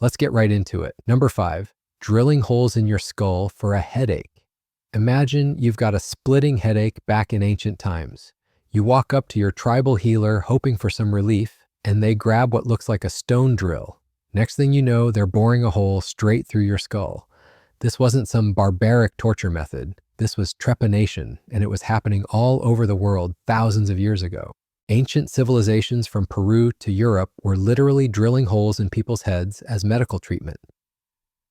Let's get right into it. Number 5, drilling holes in your skull for a headache. Imagine you've got a splitting headache back in ancient times. You walk up to your tribal healer hoping for some relief, and they grab what looks like a stone drill. Next thing you know, they're boring a hole straight through your skull. This wasn't some barbaric torture method. This was trepanation, and it was happening all over the world thousands of years ago. Ancient civilizations from Peru to Europe were literally drilling holes in people's heads as medical treatment.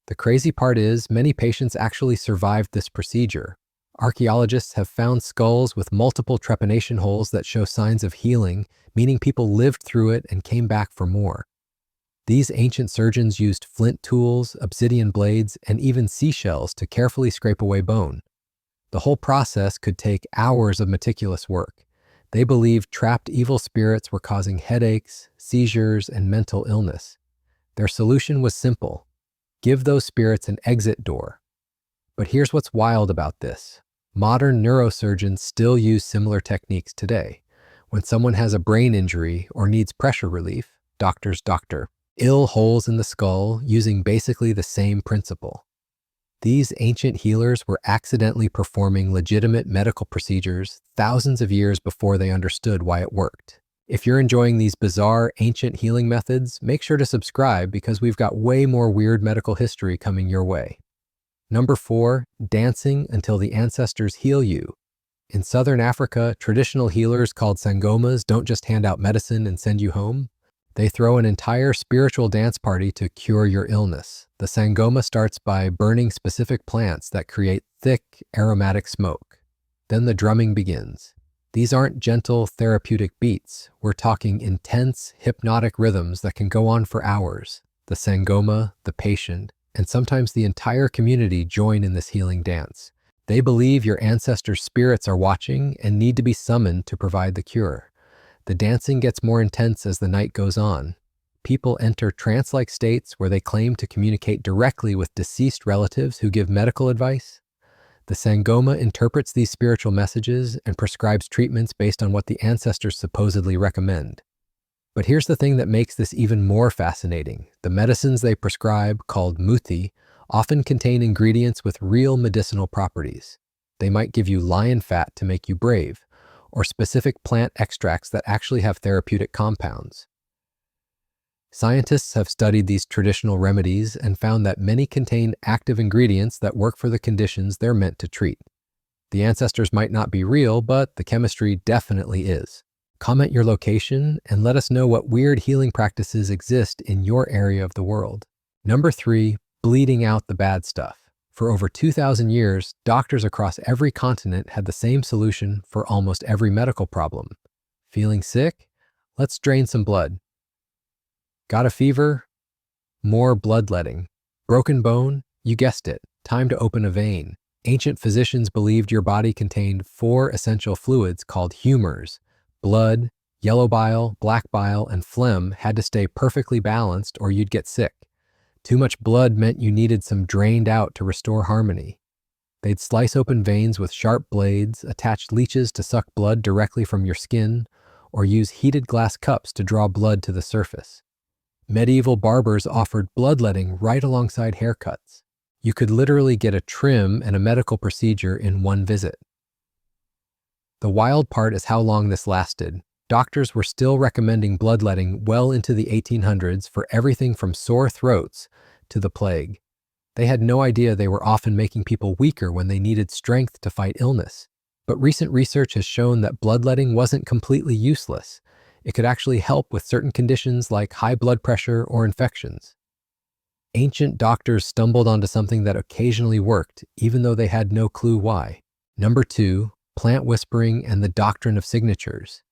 The crazy part is, many patients actually survived this procedure. Archaeologists have found skulls with multiple trepanation holes that show signs of healing, meaning people lived through it and came back for more. These ancient surgeons used flint tools, obsidian blades, and even seashells to carefully scrape away bone. The whole process could take hours of meticulous work. They believed trapped evil spirits were causing headaches, seizures, and mental illness. Their solution was simple: give those spirits an exit door. But here's what's wild about this. Modern neurosurgeons still use similar techniques today. When someone has a brain injury or needs pressure relief, doctors doctor ill holes in the skull using basically the same principle. These ancient healers were accidentally performing legitimate medical procedures thousands of years before they understood why it worked. If you're enjoying these bizarre ancient healing methods, make sure to subscribe because we've got way more weird medical history coming your way. Number 4, dancing until the ancestors heal you. In southern Africa, traditional healers called sangomas don't just hand out medicine and send you home. They throw an entire spiritual dance party to cure your illness. The sangoma starts by burning specific plants that create thick, aromatic smoke. Then the drumming begins. These aren't gentle, therapeutic beats. We're talking intense, hypnotic rhythms that can go on for hours. The sangoma, the patient, and sometimes the entire community join in this healing dance. They believe your ancestors' spirits are watching and need to be summoned to provide the cure. The dancing gets more intense as the night goes on. People enter trance-like states where they claim to communicate directly with deceased relatives who give medical advice. The sangoma interprets these spiritual messages and prescribes treatments based on what the ancestors supposedly recommend. But here's the thing that makes this even more fascinating. The medicines they prescribe, called muthi, often contain ingredients with real medicinal properties. They might give you lion fat to make you brave, or specific plant extracts that actually have therapeutic compounds. Scientists have studied these traditional remedies and found that many contain active ingredients that work for the conditions they're meant to treat. The ancestors might not be real, but the chemistry definitely is. Comment your location and let us know what weird healing practices exist in your area of the world. Number 3, bleeding out the bad stuff. For over 2,000 years, doctors across every continent had the same solution for almost every medical problem. Feeling sick? Let's drain some blood. Got a fever? More bloodletting. Broken bone? You guessed it, time to open a vein. Ancient physicians believed your body contained 4 essential fluids called humors. Blood, yellow bile, black bile, and phlegm had to stay perfectly balanced or you'd get sick. Too much blood meant you needed some drained out to restore harmony. They'd slice open veins with sharp blades, attach leeches to suck blood directly from your skin, or use heated glass cups to draw blood to the surface. Medieval barbers offered bloodletting right alongside haircuts. You could literally get a trim and a medical procedure in one visit. The wild part is how long this lasted. Doctors were still recommending bloodletting well into the 1800s for everything from sore throats to the plague. They had no idea they were often making people weaker when they needed strength to fight illness. But recent research has shown that bloodletting wasn't completely useless. It could actually help with certain conditions like high blood pressure or infections. Ancient doctors stumbled onto something that occasionally worked, even though they had no clue why. Number 2, plant whispering and the doctrine of signatures.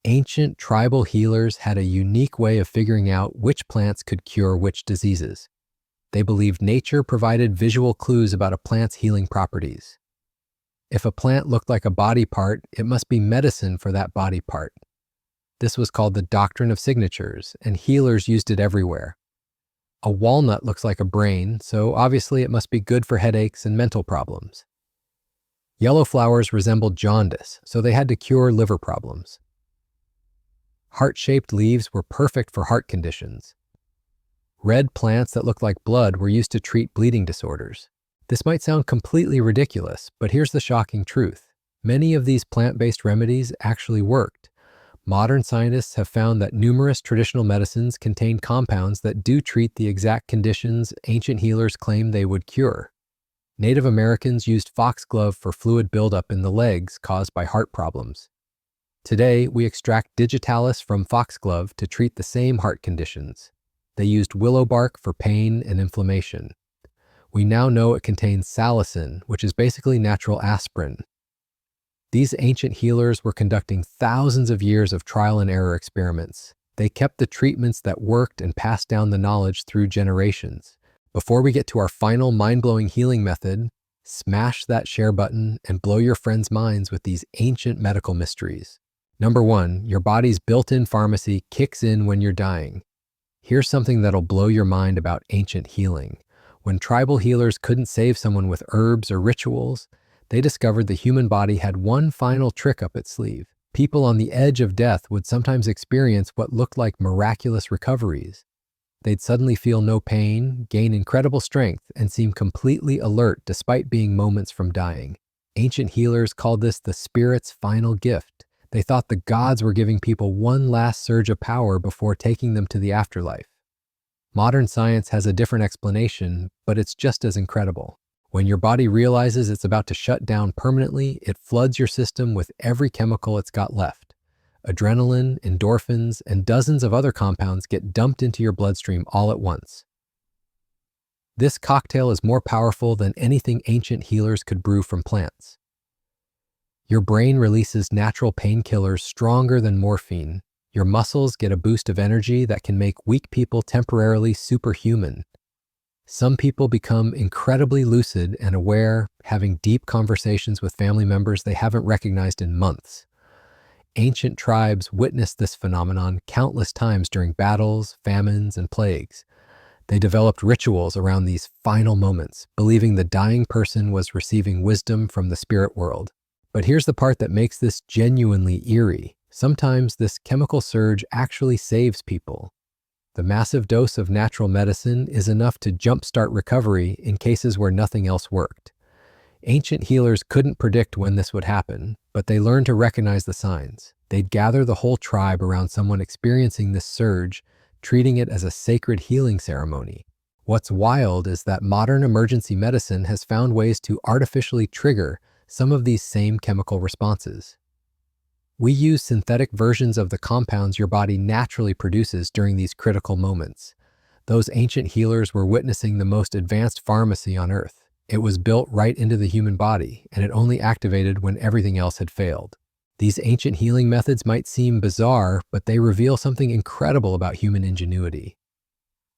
Ancient tribal healers had a unique way of figuring out which plants could cure which diseases. They believed nature provided visual clues about a plant's healing properties. If a plant looked like a body part, it must be medicine for that body part. This was called the doctrine of signatures, and healers used it everywhere. A walnut looks like a brain, so obviously it must be good for headaches and mental problems. Yellow flowers resembled jaundice, so they had to cure liver problems. Heart-shaped leaves were perfect for heart conditions. Red plants that look like blood were used to treat bleeding disorders. This might sound completely ridiculous, but here's the shocking truth. Many of these plant-based remedies actually worked. Modern scientists have found that numerous traditional medicines contain compounds that do treat the exact conditions ancient healers claimed they would cure. Native Americans used foxglove for fluid buildup in the legs caused by heart problems. Today, we extract digitalis from foxglove to treat the same heart conditions. They used willow bark for pain and inflammation. We now know it contains salicin, which is basically natural aspirin. These ancient healers were conducting thousands of years of trial and error experiments. They kept the treatments that worked and passed down the knowledge through generations. Before we get to our final mind-blowing healing method, smash that share button and blow your friends' minds with these ancient medical mysteries. Number 1, your body's built-in pharmacy kicks in when you're dying. Here's something that'll blow your mind about ancient healing. When tribal healers couldn't save someone with herbs or rituals, they discovered the human body had one final trick up its sleeve. People on the edge of death would sometimes experience what looked like miraculous recoveries. They'd suddenly feel no pain, gain incredible strength, and seem completely alert despite being moments from dying. Ancient healers called this the spirit's final gift. They thought the gods were giving people one last surge of power before taking them to the afterlife. Modern science has a different explanation, but it's just as incredible. When your body realizes it's about to shut down permanently, it floods your system with every chemical it's got left. Adrenaline, endorphins, and dozens of other compounds get dumped into your bloodstream all at once. This cocktail is more powerful than anything ancient healers could brew from plants. Your brain releases natural painkillers stronger than morphine. Your muscles get a boost of energy that can make weak people temporarily superhuman. Some people become incredibly lucid and aware, having deep conversations with family members they haven't recognized in months. Ancient tribes witnessed this phenomenon countless times during battles, famines, and plagues. They developed rituals around these final moments, believing the dying person was receiving wisdom from the spirit world. But here's the part that makes this genuinely eerie. Sometimes this chemical surge actually saves people. The massive dose of natural medicine is enough to jumpstart recovery in cases where nothing else worked. Ancient healers couldn't predict when this would happen, but they learned to recognize the signs. They'd gather the whole tribe around someone experiencing this surge, treating it as a sacred healing ceremony. What's wild is that modern emergency medicine has found ways to artificially trigger some of these same chemical responses. We use synthetic versions of the compounds your body naturally produces during these critical moments. Those ancient healers were witnessing the most advanced pharmacy on Earth. It was built right into the human body, and it only activated when everything else had failed. These ancient healing methods might seem bizarre, but they reveal something incredible about human ingenuity.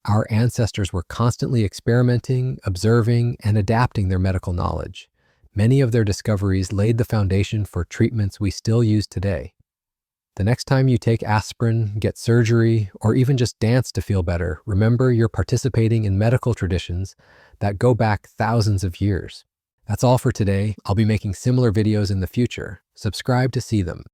Our ancestors were constantly experimenting, observing, and adapting their medical knowledge. Many of their discoveries laid the foundation for treatments we still use today. The next time you take aspirin, get surgery, or even just dance to feel better, remember you're participating in medical traditions that go back thousands of years. That's all for today. I'll be making similar videos in the future. Subscribe to see them.